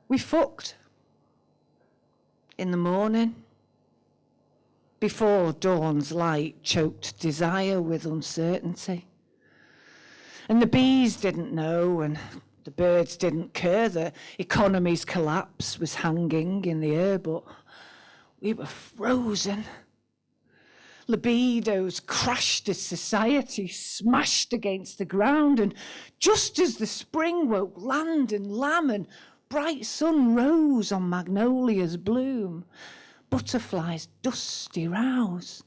We fucked. In the morning. Before dawn's light choked desire with uncertainty. And the bees didn't know, and the birds didn't care. The economy's collapse was hanging in the air, but we were frozen. Libidos crashed as society smashed against the ground, and just as the spring woke land and lamb and bright sun rose on magnolia's bloom, butterflies dusty rouse.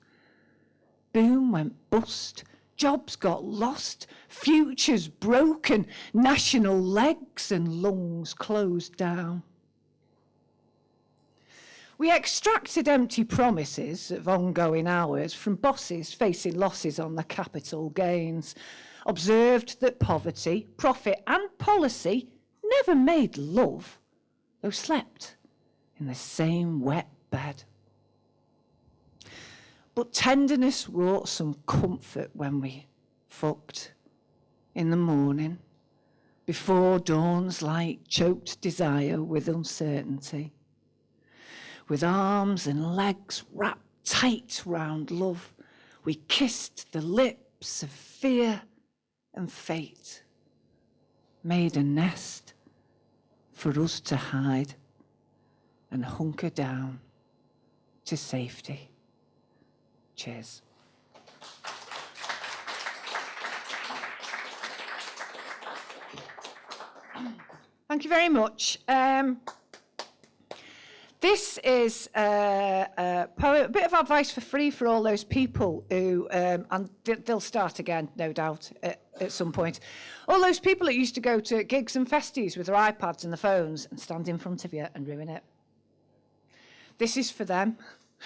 Boom went bust, jobs got lost, futures broken, national legs and lungs closed down. We extracted empty promises of ongoing hours from bosses facing losses on their capital gains, observed that poverty, profit and policy never made love, though slept in the same wet bed. But tenderness wrought some comfort when we fucked in the morning, before dawn's light choked desire with uncertainty. With arms and legs wrapped tight round love, we kissed the lips of fear and fate, made a nest for us to hide and hunker down to safety. Cheers. Thank you very much. This is a poem, a bit of advice for free for all those people who, and they'll start again, no doubt, at some point. All those people that used to go to gigs and festies with their iPads and their phones and stand in front of you and ruin it. This is for them,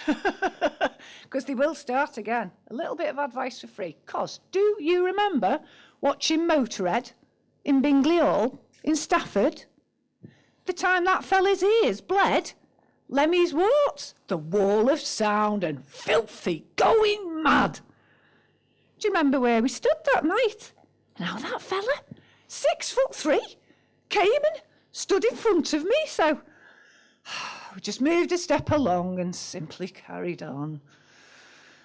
because they will start again. A little bit of advice for free. Because do you remember watching Motorhead in Bingley Hall in Stafford? The time that fella's ears bled? Lemmy's warts, the wall of sound and filthy going mad. Do you remember where we stood that night? And how that fella, 6'3", came and stood in front of me, so we just moved a step along and simply carried on.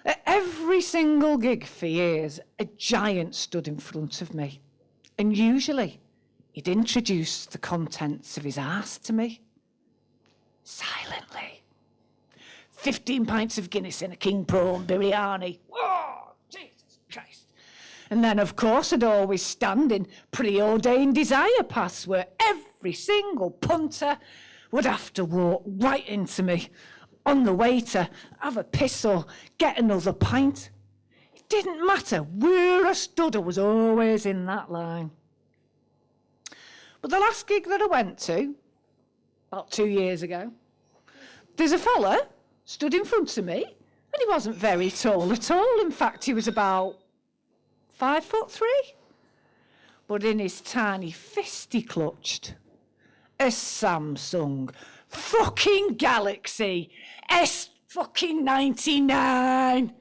At every single gig for years, a giant stood in front of me, and usually he'd introduce the contents of his arse to me. Silently. 15 pints of Guinness and a king prawn biryani. Whoa, Jesus Christ. And then, of course, I'd always stand in preordained desire paths where every single punter would have to walk right into me on the way to have a piss or get another pint. It didn't matter where I stood, I was always in that line. But the last gig that I went to, about 2 years ago, there's a fella stood in front of me, and he wasn't very tall at all. In fact, he was about 5'3". But in his tiny fist he clutched a Samsung fucking Galaxy S99.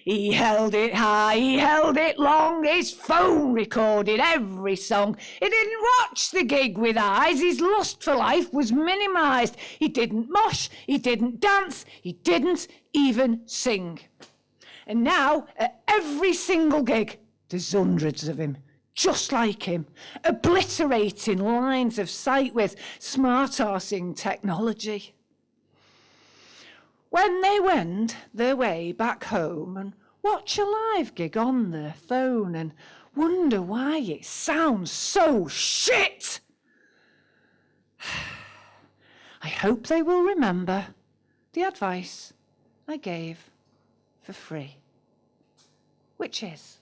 He held it high, he held it long, his phone recorded every song. He didn't watch the gig with eyes, his lust for life was minimised. He didn't mosh, he didn't dance, he didn't even sing. And now, at every single gig, there's hundreds of him, just like him, obliterating lines of sight with smart-arsing technology. When they wend their way back home and watch a live gig on their phone and wonder why it sounds so shit, I hope they will remember the advice I gave for free, which is,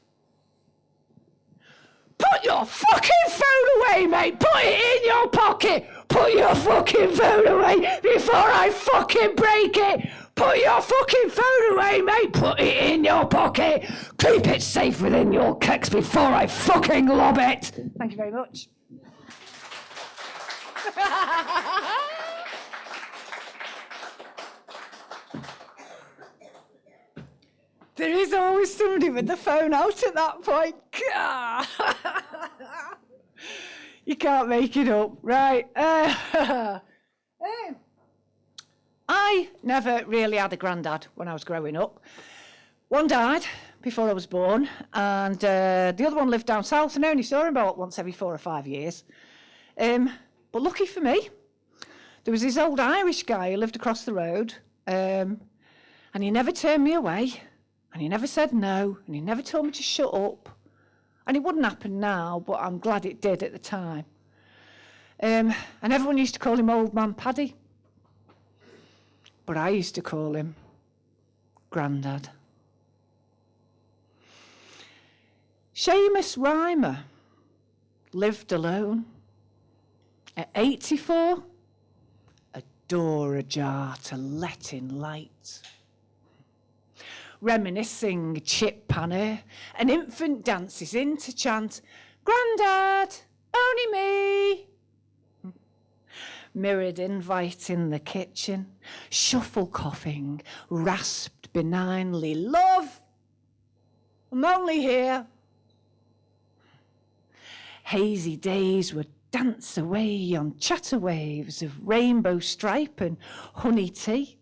put your fucking phone away, mate. Put it in your pocket. Put your fucking phone away before I fucking break it. Put your fucking phone away, mate. Put it in your pocket. Keep it safe within your kicks before I fucking lob it. Thank you very much. There is always somebody with the phone out at that point. You can't make it up, right? I never really had a granddad when I was growing up. One died before I was born, and the other one lived down south, and I only saw him about once every 4 or 5 years. But lucky for me, there was this old Irish guy who lived across the road, and he never turned me away, and he never said no, and he never told me to shut up. And it wouldn't happen now, but I'm glad it did at the time. And everyone used to call him Old Man Paddy. But I used to call him Grandad. Seamus Rhymer lived alone. At 84, a door ajar to let in light. Reminiscing chip panner, an infant dances in to chant, Grandad, only me. Mirrored invite in the kitchen, shuffle coughing, rasped benignly, love, I'm only here. Hazy days would dance away on chatter waves of rainbow stripe and honey tea.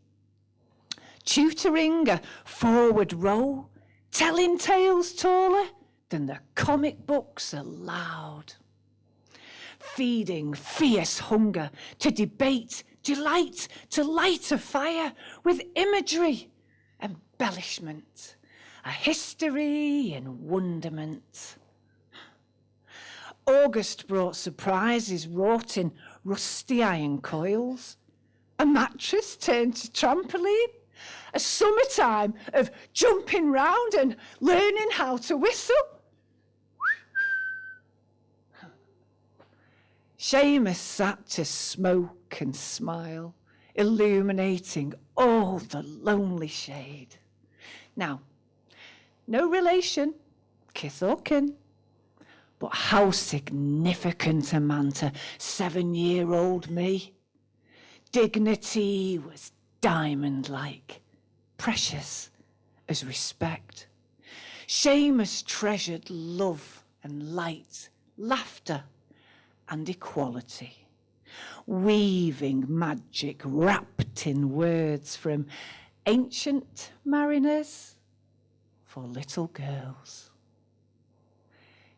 Tutoring a forward row, telling tales taller than the comic books allowed. Feeding fierce hunger to debate, delight, to light a fire with imagery, embellishment, a history in wonderment. August brought surprises wrought in rusty iron coils, a mattress turned to trampoline, a summertime of jumping round and learning how to whistle. Seamus sat to smoke and smile, illuminating all the lonely shade. Now, no relation, kith or kin, but how significant a man to 7-year-old me. Dignity was diamond-like, precious as respect. Seamus treasured love and light, laughter and equality, weaving magic wrapped in words from ancient mariners for little girls.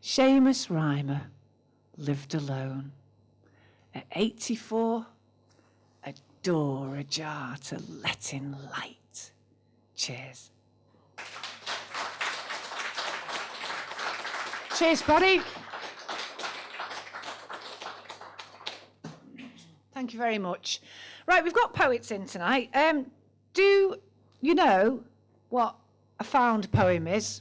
Seamus Rhymer lived alone. At 84, a door ajar to let in light. Cheers. Cheers, buddy. Thank you very much. Right, we've got poets in tonight. Do you know what a found poem is?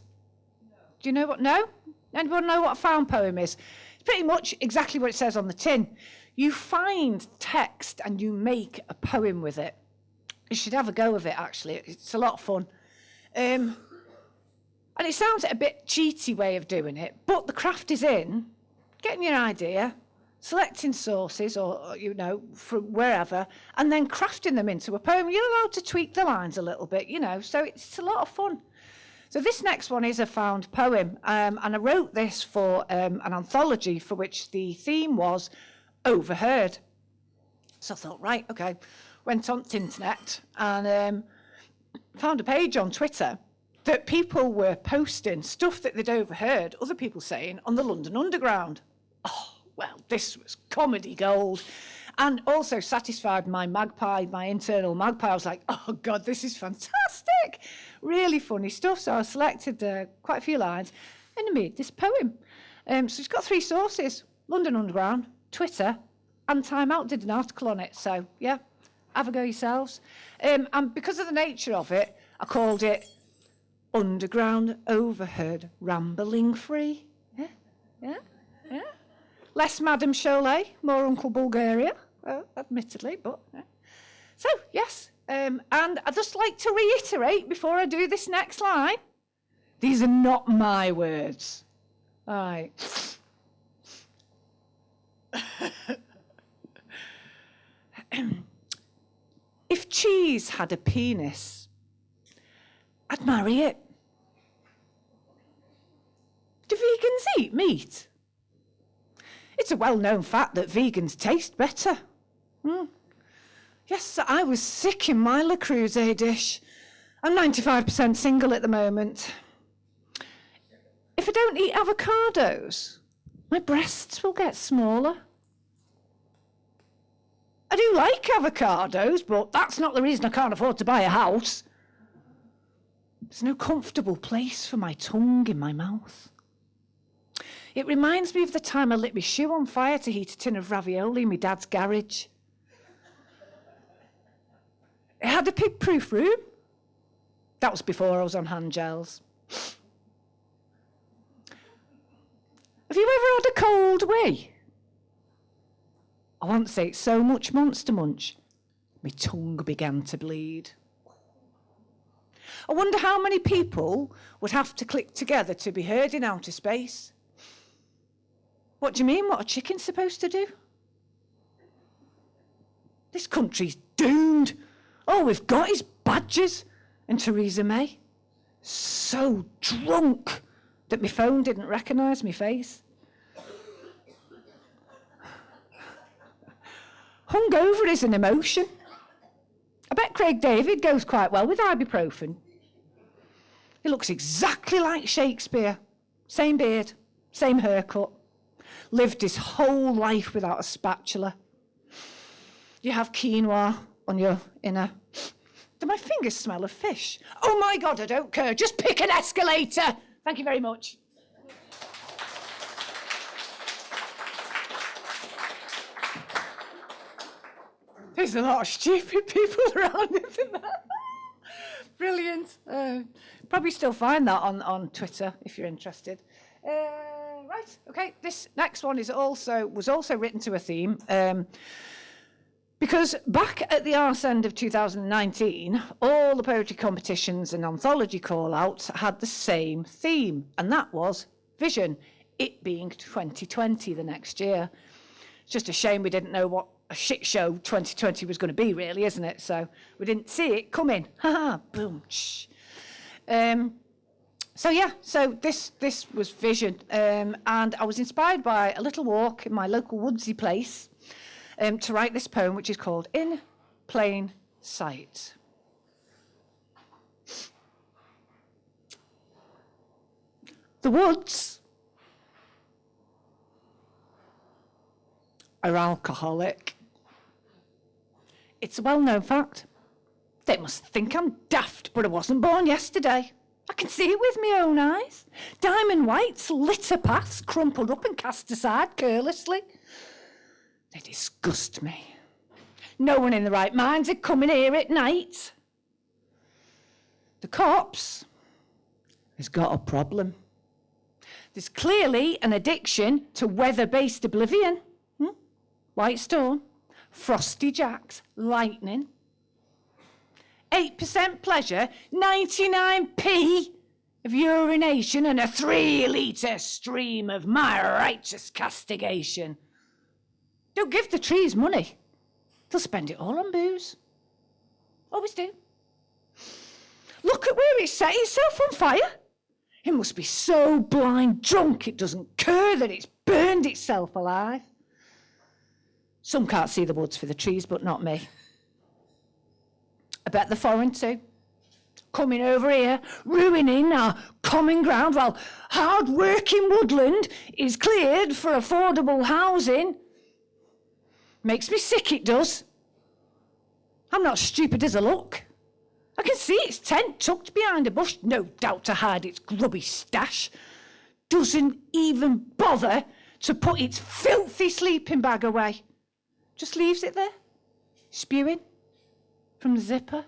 No. Do you know what? No? Anyone know what a found poem is? It's pretty much exactly what it says on the tin. You find text and you make a poem with it. You should have a go of it, actually. It's a lot of fun. And it sounds a bit cheaty way of doing it, but the craft is in getting your idea, selecting sources or, you know, from wherever, and then crafting them into a poem. You're allowed to tweak the lines a little bit, you know, so it's a lot of fun. So this next one is a found poem, and I wrote this for an anthology for which the theme was Overheard. So I thought, right, okay, went on the internet and found a page on Twitter that people were posting stuff that they'd overheard other people saying on the London Underground. Oh, well, this was comedy gold. And also satisfied my magpie, my internal magpie. I was like, oh, God, this is fantastic. Really funny stuff. So I selected quite a few lines and I made this poem. So it's got 3 sources, London Underground, Twitter, and Time Out did an article on it. So, yeah, have a go yourselves. And because of the nature of it, I called it Underground Overheard Rambling Free. Yeah, yeah, yeah. Less Madame Cholet, more Uncle Bulgaria, admittedly, but... Yeah. So, yes, and I'd just like to reiterate before I do this next line, these are not my words. All right. If cheese had a penis, I'd marry it. Do vegans eat meat? It's a well-known fact that vegans taste better. Yes, I was sick in my Le Creuset dish. I'm 95% single at the moment. If I don't eat avocados, my breasts will get smaller. I do like avocados, but that's not the reason I can't afford to buy a house. There's no comfortable place for my tongue in my mouth. It reminds me of the time I lit my shoe on fire to heat a tin of ravioli in my dad's garage. It had a pig-proof room. That was before I was on hand gels. Have you ever had a cold wee? I once ate so much Monster Munch, my tongue began to bleed. I wonder how many people would have to click together to be heard in outer space. What do you mean? What are chickens supposed to do? This country's doomed. All we've got is badgers and Theresa May. So drunk that my phone didn't recognise my face. Hungover is an emotion. I bet Craig David goes quite well with ibuprofen. He looks exactly like Shakespeare. Same beard, same haircut. Lived his whole life without a spatula. You have quinoa on your inner. Do my fingers smell of fish? Oh my God, I don't care. Just pick an escalator. Thank you very much. There's a lot of stupid people around, isn't there? Brilliant. Probably still find that on Twitter if you're interested. Right, okay. This next one was also written to a theme. Because back at the arse end of 2019, all the poetry competitions and anthology call-outs had the same theme, and that was vision, it being 2020 the next year. It's just a shame we didn't know what a shit show 2020 was going to be, really, isn't it? So we didn't see it coming. Ha boom, shh. So this was vision, and I was inspired by a little walk in my local woodsy place to write this poem, which is called In Plain Sight. The woods are alcoholic. It's a well-known fact. They must think I'm daft, but I wasn't born yesterday. I can see it with my own eyes. Diamond whites, litter paths, crumpled up and cast aside carelessly. They disgust me. No one in the right mind's a coming here at night. The cops has got a problem. There's clearly an addiction to weather-based oblivion. White storm, frosty jacks, lightning. 8% pleasure, 99p of urination and a 3-litre stream of my righteous castigation. Don't give the trees money. They'll spend it all on booze. Always do. Look at where it set itself on fire. It must be so blind drunk it doesn't care that it's burned itself alive. Some can't see the woods for the trees, but not me. I bet they're foreign too. Coming over here, ruining our common ground while hard-working woodland is cleared for affordable housing. Makes me sick, it does. I'm not stupid as I look. I can see its tent tucked behind a bush, no doubt to hide its grubby stash. Doesn't even bother to put its filthy sleeping bag away. Just leaves it there, spewing from the zipper,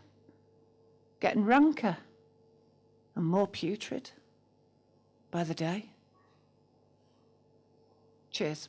getting ranker and more putrid by the day. Cheers.